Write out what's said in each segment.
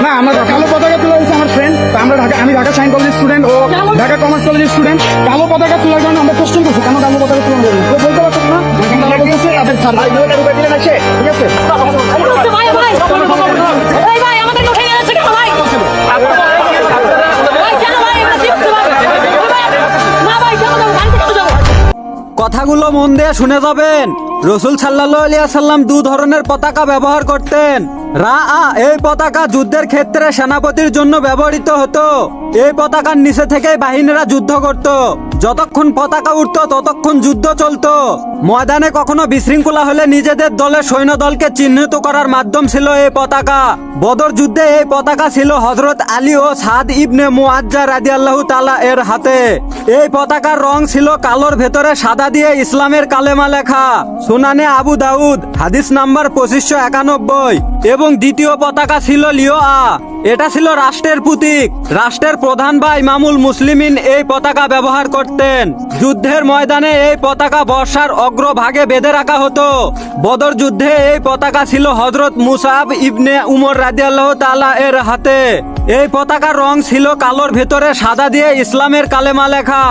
না আমরা কালো পতাকা তোলা হয়েছে আমার ফ্রেন্ড, আমি ঢাকা সায়েন্স কলেজের স্টুডেন্ট ও ঢাকা কমার্স কলেজের স্টুডেন্ট। কালো পতাকা তোলার জন্য আমরা কোশ্চেন করছি কেন কালো পতাকা তোলা হবে, বলতে পারছেন না? বলতেছে তাদের ঠিক আছে। কথাগুলো মন দিয়ে শুনে যাবেন। রসুল সাল্লাল্লাহু আলাইহি ওয়াসাল্লাম দু ধরনের পতাকা ব্যবহার করতেন। এই পতাকা যুদ্ধের ক্ষেত্রে সেনাপতির জন্য ব্যবহৃত হতো। এই পতাকার নিচে থেকেই বাহিনীরা যুদ্ধ করত। যতক্ষণ পতাকা উঠতো ততক্ষণ যুদ্ধ চলতো। ময়দানে কখনো বিশৃঙ্খলা হলে নিজেদের দলের সৈন্য দলকে চিহ্নিত করার মাধ্যম ছিল এই পতাকা। বদর যুদ্ধে এই পতাকা ছিল হযরত আলী ও সাদ ইবনে মুআজ্জা রাদিয়াল্লাহু তাআলা এর হাতে। এই পতাকার রং ছিল কালোর ভেতরে সাদা দিয়ে ইসলামের কালেমা লেখা। সুনানে আবু দাউদ হাদিস নাম্বার 2591। এবং দ্বিতীয় পতাকা ছিল লিওয়া। এটা ছিল রাষ্ট্রের প্রতীক। রাষ্ট্রের প্রধান বা ইমামুল মুসলিমিন এই পতাকা ব্যবহার করতেন। যুদ্ধের ময়দানে এই পতাকা বর্ষার অগ্রভাগে বেঁধে রাখা হতো। বদর যুদ্ধে এই পতাকা ছিল হযরত মুসআব ইবনে উমর রাদিয়াল্লাহু তাআলা এর হাতে। এই পতাকার রং ছিল কালোর ভেতরে সাদা দিয়ে ইসলামের কালেমা লেখা।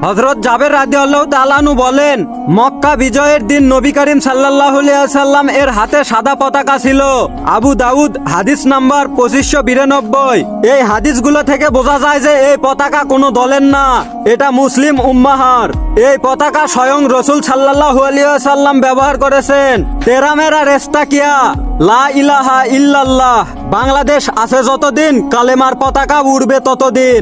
হযরত জাবের রাদিয়াল্লাহু তাআলা আনহু বলেন, মক্কা বিজয়ের দিন নবী করিম সাল্লাল্লাহু আলাইহি ওয়াসাল্লাম এর হাতে সাদা পতাকা ছিল। আবু দাউদ হাদিস নাম্বার 2592। এই হাদিসগুলো থেকে বোঝা যায় যে এই পতাকা কোনো দলের না, এটা মুসলিম উম্মাহর। এই পতাকা স্বয়ং রসুল সাল্লাল্লাহু আলাইহি ওয়াসাল্লাম ব্যবহার করেছেন। তেরা মেরা রেস্তা কিয়া, লা ইলাহা ইল্লাল্লাহ। বাংলাদেশ আছে যতদিন কালেমার পতাকা উড়বে ততদিন।